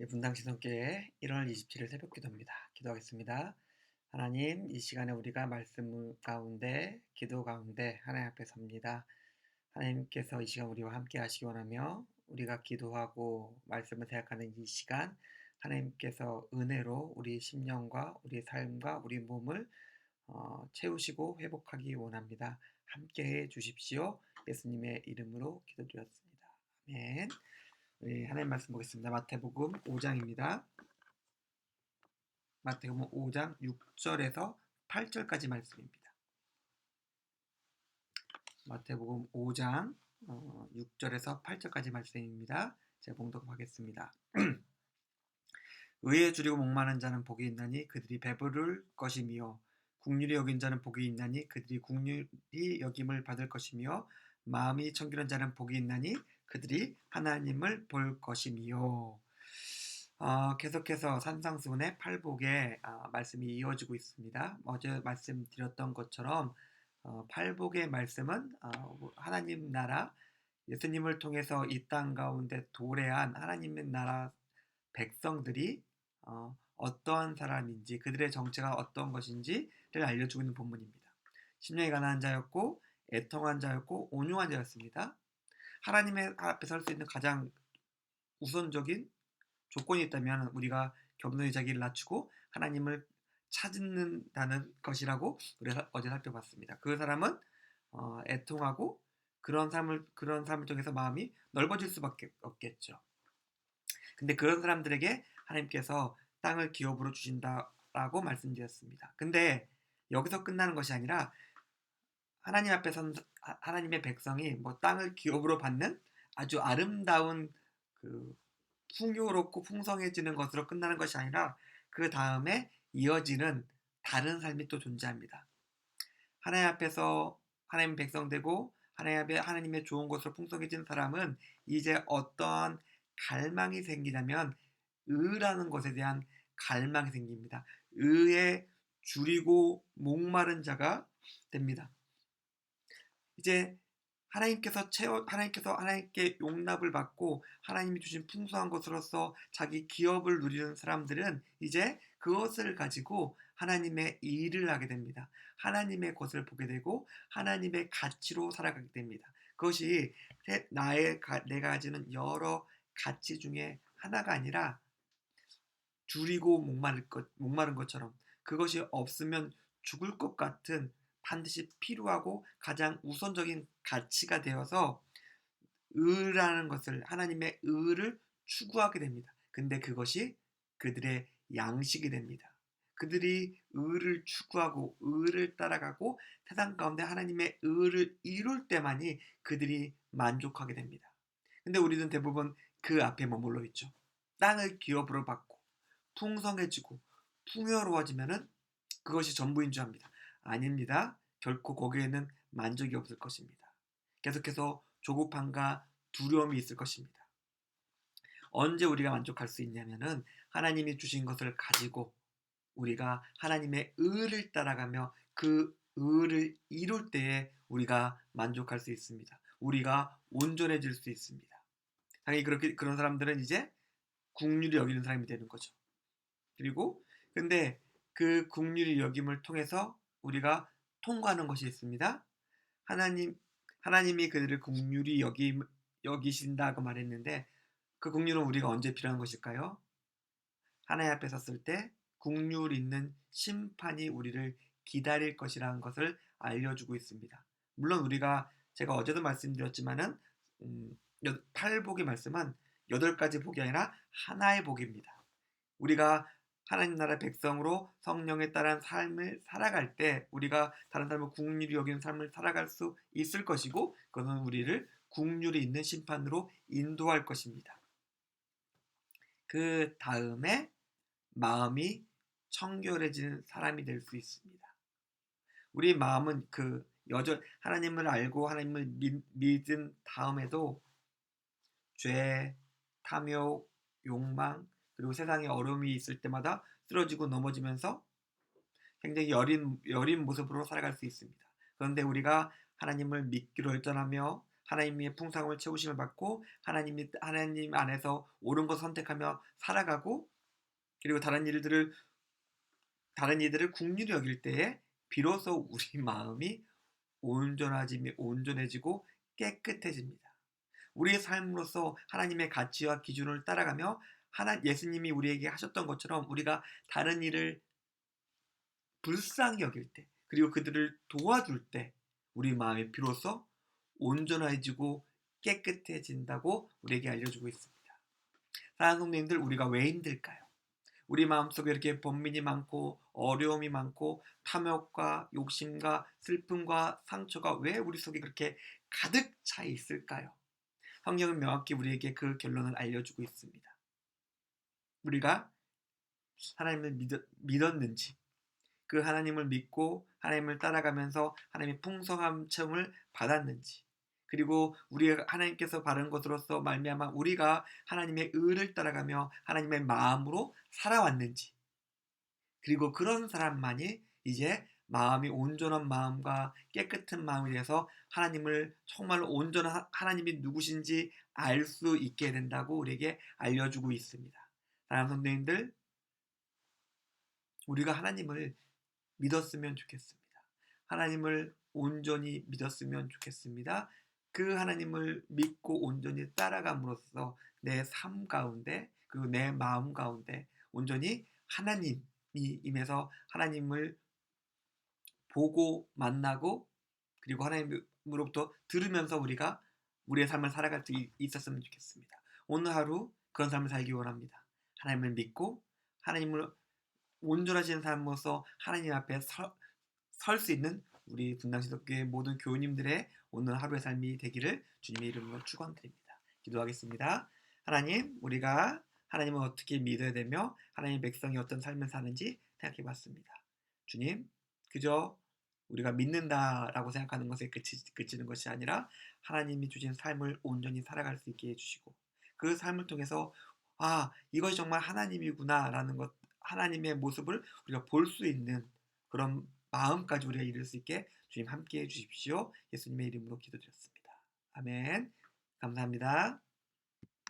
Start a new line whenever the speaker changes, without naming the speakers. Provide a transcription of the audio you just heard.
예, 분당 지성교회 1월 27일 새벽 기도입니다. 기도하겠습니다. 하나님, 이 시간에 우리가 말씀 가운데, 기도 가운데 하나님 앞에 섭니다. 하나님께서 이 시간 우리와 함께 하시기 원하며 우리가 기도하고 말씀을 생각하는 이 시간 하나님께서 은혜로 우리 심령과 우리 삶과 우리 몸을 채우시고 회복하기 원합니다. 함께해 주십시오. 예수님의 이름으로 기도드렸습니다. 아멘. 우리 하나님 말씀 보겠습니다. 마태복음 5장입니다. 마태복음 5장 6절에서 8절까지 말씀입니다. 마태복음 5장 6절에서 8절까지 말씀입니다. 제가 봉독하겠습니다. 의에 줄이고 목마른 자는 복이 있나니 그들이 배부를 것이며 국률이 여긴 자는 복이 있나니 그들이 국률이 여김을 받을 것이며 마음이 청결한 자는 복이 있나니 그들이 하나님을 볼 것이며. 계속해서 산상수훈의 팔복의 말씀이 이어지고 있습니다. 어제 말씀드렸던 것처럼 팔복의 말씀은 하나님 나라, 예수님을 통해서 이 땅 가운데 도래한 하나님의 나라 백성들이 어떠한 사람인지, 그들의 정체가 어떤 것인지를 알려주고 있는 본문입니다. 심령이 가난한 자였고 애통한 자였고 온유한 자였습니다. 하나님의 앞에 설 수 있는 가장 우선적인 조건이 있다면 우리가 겸손히 자기를 낮추고 하나님을 찾는다는 것이라고 우리가 어제 살펴봤습니다. 그 사람은 애통하고 그런 삶을 통해서 마음이 넓어질 수밖에 없겠죠. 근데 그런 사람들에게 하나님께서 땅을 기업으로 주신다라고 말씀드렸습니다. 근데 여기서 끝나는 것이 아니라 하나님 앞에 선 하나님의 백성이 뭐 땅을 기업으로 받는 아주 아름다운 그 풍요롭고 풍성해지는 것으로 끝나는 것이 아니라 그 다음에 이어지는 다른 삶이 또 존재합니다. 하나님 앞에서 하나님 백성 되고 하나님 앞에 하나님의 좋은 것으로 풍성해진 사람은 이제 어떠한 갈망이 생기냐면 의라는 것에 대한 갈망이 생깁니다. 의에 줄이고 목마른 자가 됩니다. 이제 하나님께 용납을 받고 하나님이 주신 풍성한 것으로서 자기 기업을 누리는 사람들은 이제 그것을 가지고 하나님의 일을 하게 됩니다. 하나님의 것을 보게 되고 하나님의 가치로 살아가게 됩니다. 그것이 내가 가지는 여러 가치 중에 하나가 아니라 줄이고 목마른 것처럼 그것이 없으면 죽을 것 같은 반드시 필요하고 가장 우선적인 가치가 되어서 의라는 것을 하나님의 의를 추구하게 됩니다. 근데 그것이 그들의 양식이 됩니다. 그들이 의를 추구하고 의를 따라가고 세상 가운데 하나님의 의를 이룰 때만이 그들이 만족하게 됩니다. 근데 우리는 대부분 그 앞에 머물러 있죠. 땅을 기업으로 받고 풍성해지고 풍요로워지면은 그것이 전부인 줄 압니다. 아닙니다. 결코 거기에는 만족이 없을 것입니다. 계속해서 조급함과 두려움이 있을 것입니다. 언제 우리가 만족할 수 있냐면은 하나님이 주신 것을 가지고 우리가 하나님의 의를 따라가며 그 의를 이룰 때에 우리가 만족할 수 있습니다. 우리가 온전해질 수 있습니다. 당연히 그런 사람들은 이제 국률이 여기는 사람이 되는 거죠. 그리고 근데 그 국률이 여김을 통해서 우리가 통과하는 것이 있습니다. 하나님이 그들을 국률이 여기신다고 말했는데 그 국률은 우리가 언제 필요한 것일까요? 하나님 앞에 섰을 때 국률 있는 심판이 우리를 기다릴 것이라는 것을 알려주고 있습니다. 물론 제가 어제도 말씀드렸지만은 팔복의 말씀은 8가지 복이 아니라 하나의 복입니다. 우리가 하나님 나라 백성으로 성령에 따른 삶을 살아갈 때 우리가 다른 사람을 국률이 여기는 삶을 살아갈 수 있을 것이고 그것은 우리를 국률이 있는 심판으로 인도할 것입니다. 그 다음에 마음이 청결해지는 사람이 될 수 있습니다. 우리 마음은 하나님을 알고 하나님을 믿은 다음에도 죄, 탐욕, 욕망 그리고 세상에 어려움이 있을 때마다 쓰러지고 넘어지면서 굉장히 여린 모습으로 살아갈 수 있습니다. 그런데 우리가 하나님을 믿기로 결정하며 하나님의 풍성함을 채우심을 받고 하나님 안에서 옳은 것 선택하며 살아가고 그리고 다른 이들을 긍휼히 여길 때에 비로소 우리 마음이 온전해지고 깨끗해집니다. 우리의 삶으로서 하나님의 가치와 기준을 따라가며 예수님이 우리에게 하셨던 것처럼 우리가 다른 이를 불쌍히 여길 때 그리고 그들을 도와줄 때 우리 마음이 비로소 온전해지고 깨끗해진다고 우리에게 알려주고 있습니다. 사랑하는 성도님들, 우리가 왜 힘들까요? 우리 마음속에 이렇게 번민이 많고 어려움이 많고 탐욕과 욕심과 슬픔과 상처가 왜 우리 속에 그렇게 가득 차 있을까요? 성경은 명확히 우리에게 그 결론을 알려주고 있습니다. 우리가 하나님을 믿었는지, 그 하나님을 믿고 하나님을 따라가면서 하나님의 풍성한 체험을 받았는지, 그리고 우리가 하나님께서 바른 것으로서 말미암아 우리가 하나님의 의를 따라가며 하나님의 마음으로 살아왔는지, 그리고 그런 사람만이 이제 마음이 온전한 마음과 깨끗한 마음이 돼서 하나님을 정말로 온전한 하나님이 누구신지 알 수 있게 된다고 우리에게 알려주고 있습니다. 사랑하는 성도님들, 우리가 하나님을 믿었으면 좋겠습니다. 하나님을 온전히 믿었으면 좋겠습니다. 그 하나님을 믿고 온전히 따라감으로써 내 삶 가운데 그리고 내 마음 가운데 온전히 하나님이 임해서 하나님을 보고 만나고 그리고 하나님으로부터 들으면서 우리가 우리의 삶을 살아갈 수 있었으면 좋겠습니다. 오늘 하루 그런 삶을 살기 원합니다. 하나님을 믿고 하나님을 온전하신 삶으로서 하나님 앞에 설 수 있는 우리 분당시독교회 모든 교우님들의 오늘 하루의 삶이 되기를 주님의 이름으로 축원드립니다. 기도하겠습니다. 하나님, 우리가 하나님을 어떻게 믿어야 되며 하나님의 백성이 어떤 삶을 사는지 생각해봤습니다. 주님, 그저 우리가 믿는다라고 생각하는 것에 그치는 것이 아니라 하나님이 주신 삶을 온전히 살아갈 수 있게 해주시고 그 삶을 통해서 이것이 정말 하나님이구나라는 것, 하나님의 모습을 우리가 볼 수 있는 그런 마음까지 우리가 이룰 수 있게 주님 함께해 주십시오. 예수님의 이름으로 기도드렸습니다. 아멘. 감사합니다.